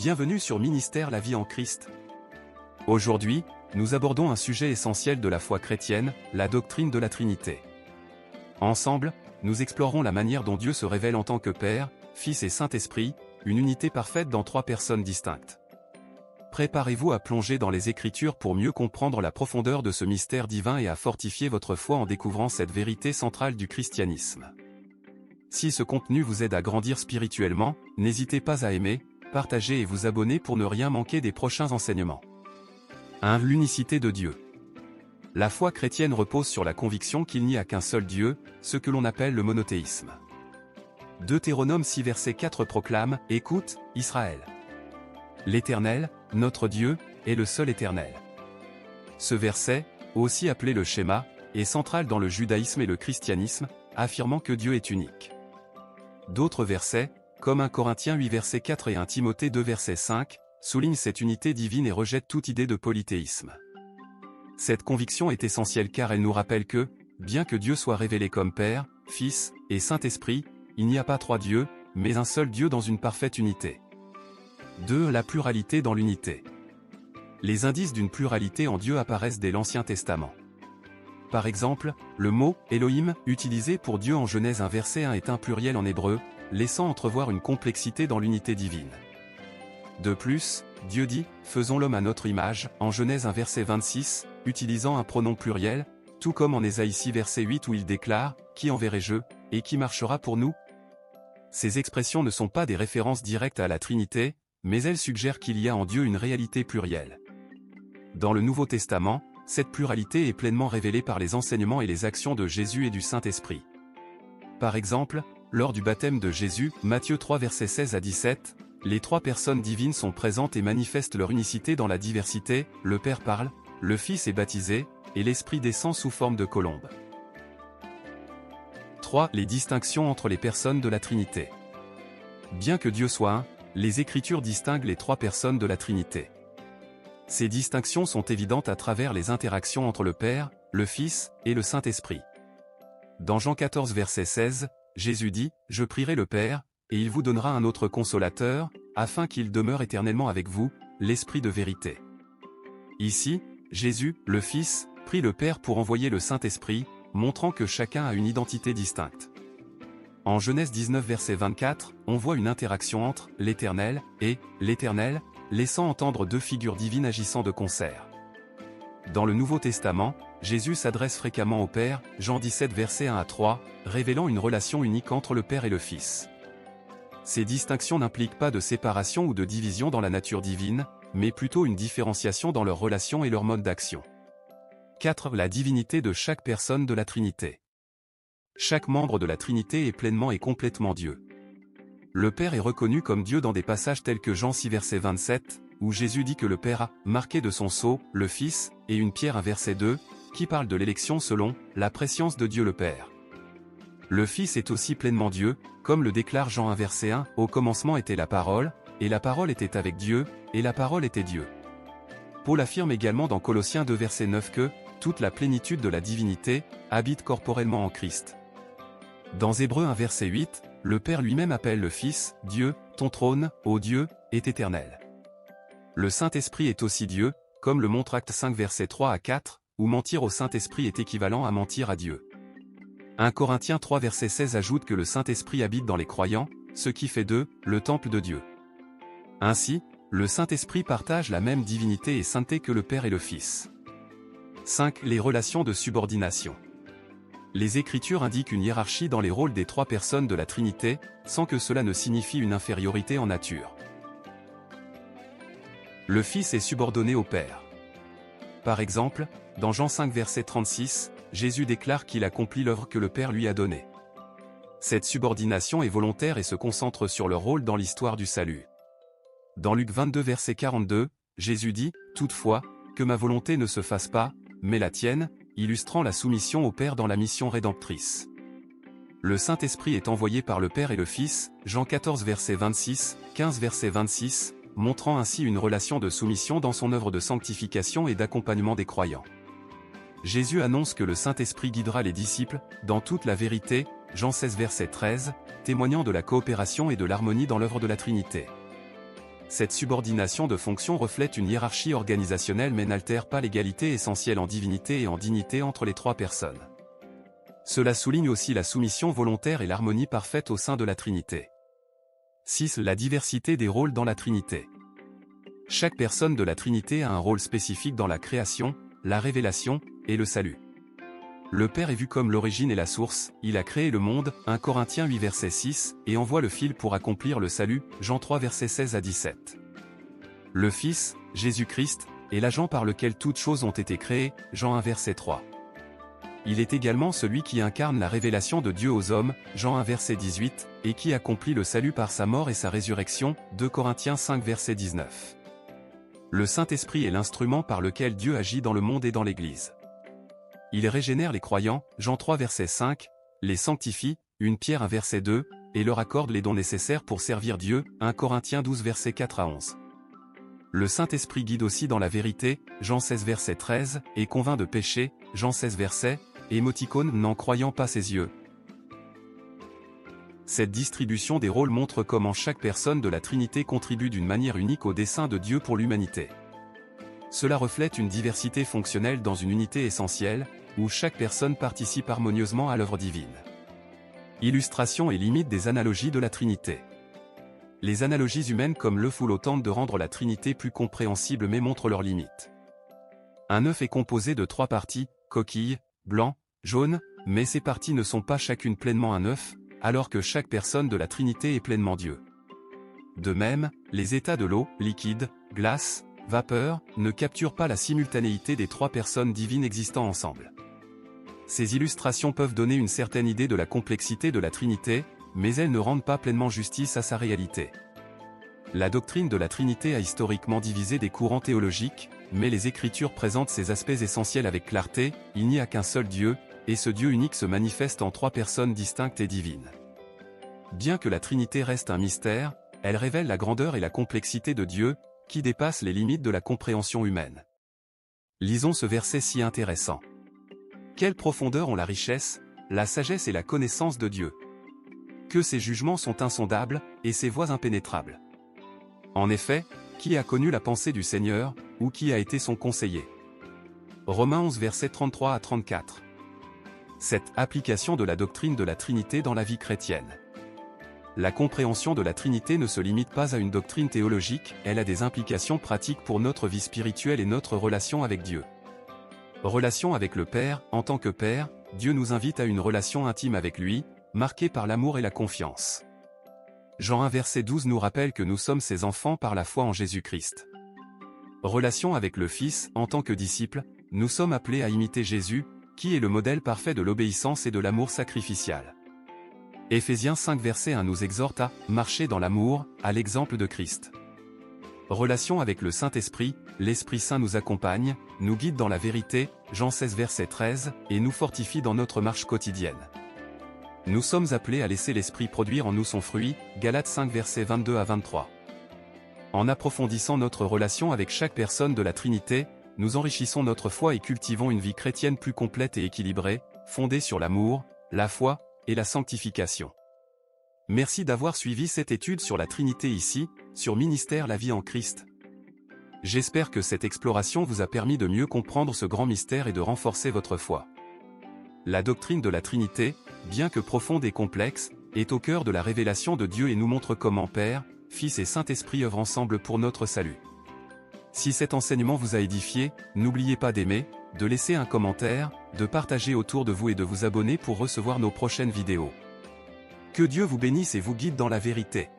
Bienvenue sur Ministère La Vie en Christ. Aujourd'hui, nous abordons un sujet essentiel de la foi chrétienne, la doctrine de la Trinité. Ensemble, nous explorerons la manière dont Dieu se révèle en tant que Père, Fils et Saint-Esprit, une unité parfaite dans trois personnes distinctes. Préparez-vous à plonger dans les Écritures pour mieux comprendre la profondeur de ce mystère divin et à fortifier votre foi en découvrant cette vérité centrale du christianisme. Si ce contenu vous aide à grandir spirituellement, n'hésitez pas à aimer, partager et vous abonner pour ne rien manquer des prochains enseignements. 1. L'unicité de Dieu. La foi chrétienne repose sur la conviction qu'il n'y a qu'un seul Dieu, ce que l'on appelle le monothéisme. Deutéronome 6 verset 4 proclame « Écoute, Israël. L'Éternel, notre Dieu, est le seul Éternel. » Ce verset, aussi appelé le schéma, est central dans le judaïsme et le christianisme, affirmant que Dieu est unique. D'autres versets, comme 1 Corinthiens 8 verset 4 et 1 Timothée 2 verset 5, soulignent cette unité divine et rejettent toute idée de polythéisme. Cette conviction est essentielle car elle nous rappelle que, bien que Dieu soit révélé comme Père, Fils et Saint-Esprit, il n'y a pas trois dieux, mais un seul Dieu dans une parfaite unité. 2. La pluralité dans l'unité. Les indices d'une pluralité en Dieu apparaissent dès l'Ancien Testament. Par exemple, le mot « Elohim » utilisé pour Dieu en Genèse 1 verset 1 est un pluriel en hébreu, laissant entrevoir une complexité dans l'unité divine. De plus, Dieu dit « Faisons l'homme à notre image » en Genèse 1 verset 26, utilisant un pronom pluriel, tout comme en Ésaïe 6 verset 8 où il déclare « Qui enverrai-je, et qui marchera pour nous ?» Ces expressions ne sont pas des références directes à la Trinité, mais elles suggèrent qu'il y a en Dieu une réalité plurielle. Dans le Nouveau Testament, cette pluralité est pleinement révélée par les enseignements et les actions de Jésus et du Saint-Esprit. Par exemple, lors du baptême de Jésus, Matthieu 3 versets 16 à 17, les trois personnes divines sont présentes et manifestent leur unicité dans la diversité, le Père parle, le Fils est baptisé, et l'Esprit descend sous forme de colombe. 3. Les distinctions entre les personnes de la Trinité. Bien que Dieu soit un, les Écritures distinguent les trois personnes de la Trinité. Ces distinctions sont évidentes à travers les interactions entre le Père, le Fils et le Saint-Esprit. Dans Jean 14 verset 16, Jésus dit « Je prierai le Père, et il vous donnera un autre consolateur, afin qu'il demeure éternellement avec vous, l'Esprit de vérité. » Ici, Jésus, le Fils, prie le Père pour envoyer le Saint-Esprit, montrant que chacun a une identité distincte. En Genèse 19 verset 24, on voit une interaction entre « l'Éternel » et « l'Éternel », laissant entendre deux figures divines agissant de concert. Dans le Nouveau Testament, Jésus s'adresse fréquemment au Père, Jean 17 versets 1 à 3, révélant une relation unique entre le Père et le Fils. Ces distinctions n'impliquent pas de séparation ou de division dans la nature divine, mais plutôt une différenciation dans leur relation et leur mode d'action. 4. La divinité de chaque personne de la Trinité. Chaque membre de la Trinité est pleinement et complètement Dieu. Le Père est reconnu comme Dieu dans des passages tels que Jean 6 verset 27, où Jésus dit que le Père a marqué de son sceau le Fils, et une Pierre 1 verset 2, qui parle de l'élection selon la préscience de Dieu le Père. Le Fils est aussi pleinement Dieu, comme le déclare Jean 1 verset 1, « Au commencement était la parole, et la parole était avec Dieu, et la parole était Dieu. » Paul affirme également dans Colossiens 2 verset 9 que « Toute la plénitude de la divinité habite corporellement en Christ. » Dans Hébreux 1 verset 8, le Père lui-même appelle le Fils, Dieu, ton trône, ô Dieu, est éternel. Le Saint-Esprit est aussi Dieu, comme le montre Actes 5 verset 3 à 4, où mentir au Saint-Esprit est équivalent à mentir à Dieu. 1 Corinthiens 3 verset 16 ajoute que le Saint-Esprit habite dans les croyants, ce qui fait d'eux le temple de Dieu. Ainsi, le Saint-Esprit partage la même divinité et sainteté que le Père et le Fils. 5. Les relations de subordination. Les Écritures indiquent une hiérarchie dans les rôles des trois personnes de la Trinité, sans que cela ne signifie une infériorité en nature. Le Fils est subordonné au Père. Par exemple, dans Jean 5 verset 36, Jésus déclare qu'il accomplit l'œuvre que le Père lui a donnée. Cette subordination est volontaire et se concentre sur leur rôle dans l'histoire du salut. Dans Luc 22 verset 42, Jésus dit « Toutefois, que ma volonté ne se fasse pas, mais la tienne », illustrant la soumission au Père dans la mission rédemptrice. Le Saint-Esprit est envoyé par le Père et le Fils, Jean 14 verset 26, 15 verset 26, montrant ainsi une relation de soumission dans son œuvre de sanctification et d'accompagnement des croyants. Jésus annonce que le Saint-Esprit guidera les disciples, dans toute la vérité, Jean 16 verset 13, témoignant de la coopération et de l'harmonie dans l'œuvre de la Trinité. cette subordination de fonction reflète une hiérarchie organisationnelle mais n'altère pas l'égalité essentielle en divinité et en dignité entre les trois personnes. Cela souligne aussi la soumission volontaire et l'harmonie parfaite au sein de la Trinité. 6. La diversité des rôles dans la Trinité. Chaque personne de la Trinité a un rôle spécifique dans la création, la révélation et le salut. Le Père est vu comme l'origine et la source, il a créé le monde, 1 Corinthiens 8 verset 6, et envoie le fil pour accomplir le salut, Jean 3 verset 16 à 17. Le Fils, Jésus-Christ, est l'agent par lequel toutes choses ont été créées, Jean 1 verset 3. Il est également celui qui incarne la révélation de Dieu aux hommes, Jean 1 verset 18, et qui accomplit le salut par sa mort et sa résurrection, 2 Corinthiens 5 verset 19. Le Saint-Esprit est l'instrument par lequel Dieu agit dans le monde et dans l'Église. Il régénère les croyants, Jean 3 verset 5, les sanctifie, 1 Pierre 1 verset 2, et leur accorde les dons nécessaires pour servir Dieu, 1 Corinthiens 12 verset 4 à 11. Le Saint-Esprit guide aussi dans la vérité, Jean 16 verset 13, et convainc de péché, Jean 16 verset, émoticône n'en croyant pas ses yeux. Cette distribution des rôles montre comment chaque personne de la Trinité contribue d'une manière unique au dessein de Dieu pour l'humanité. Cela reflète une diversité fonctionnelle dans une unité essentielle, où chaque personne participe harmonieusement à l'œuvre divine. Illustration et limite des analogies de la Trinité. Les analogies humaines comme l'œuf ou l'eau tentent de rendre la Trinité plus compréhensible mais montrent leurs limites. Un œuf est composé de 3 parties, coquille, blanc, jaune, mais ces parties ne sont pas chacune pleinement un œuf, alors que chaque personne de la Trinité est pleinement Dieu. De même, les états de l'eau, liquide, glace, vapeur, ne capturent pas la simultanéité des 3 personnes divines existant ensemble. Ces illustrations peuvent donner une certaine idée de la complexité de la Trinité, mais elles ne rendent pas pleinement justice à sa réalité. La doctrine de la Trinité a historiquement divisé des courants théologiques, mais les Écritures présentent ces aspects essentiels avec clarté, il n'y a qu'un seul Dieu, et ce Dieu unique se manifeste en 3 personnes distinctes et divines. Bien que la Trinité reste un mystère, elle révèle la grandeur et la complexité de Dieu, qui dépassent les limites de la compréhension humaine. Lisons ce verset si intéressant. Quelle profondeur ont la richesse, la sagesse et la connaissance de Dieu. Que ses jugements sont insondables, et ses voies impénétrables. En effet, qui a connu la pensée du Seigneur, ou qui a été son conseiller? Romains 11 versets 33 à 34. Cette application de la doctrine de la Trinité dans la vie chrétienne. La compréhension de la Trinité ne se limite pas à une doctrine théologique, elle a des implications pratiques pour notre vie spirituelle et notre relation avec Dieu. Relation avec le Père, en tant que Père, Dieu nous invite à une relation intime avec lui, marquée par l'amour et la confiance. Jean 1 verset 12 nous rappelle que nous sommes ses enfants par la foi en Jésus-Christ. Relation avec le Fils, en tant que disciple, nous sommes appelés à imiter Jésus, qui est le modèle parfait de l'obéissance et de l'amour sacrificial. Éphésiens 5 verset 1 nous exhorte à « marcher dans l'amour, à l'exemple de Christ ». Relation avec le Saint-Esprit, l'Esprit Saint nous accompagne, nous guide dans la vérité, Jean 16 verset 13, et nous fortifie dans notre marche quotidienne. Nous sommes appelés à laisser l'Esprit produire en nous son fruit, Galates 5 versets 22 à 23. En approfondissant notre relation avec chaque personne de la Trinité, nous enrichissons notre foi et cultivons une vie chrétienne plus complète et équilibrée, fondée sur l'amour, la foi et la sanctification. Merci d'avoir suivi cette étude sur la Trinité ici, sur Ministère la vie en Christ. J'espère que cette exploration vous a permis de mieux comprendre ce grand mystère et de renforcer votre foi. La doctrine de la Trinité, bien que profonde et complexe, est au cœur de la révélation de Dieu et nous montre comment Père, Fils et Saint-Esprit œuvrent ensemble pour notre salut. Si cet enseignement vous a édifié, n'oubliez pas d'aimer, de laisser un commentaire, de partager autour de vous et de vous abonner pour recevoir nos prochaines vidéos. Que Dieu vous bénisse et vous guide dans la vérité.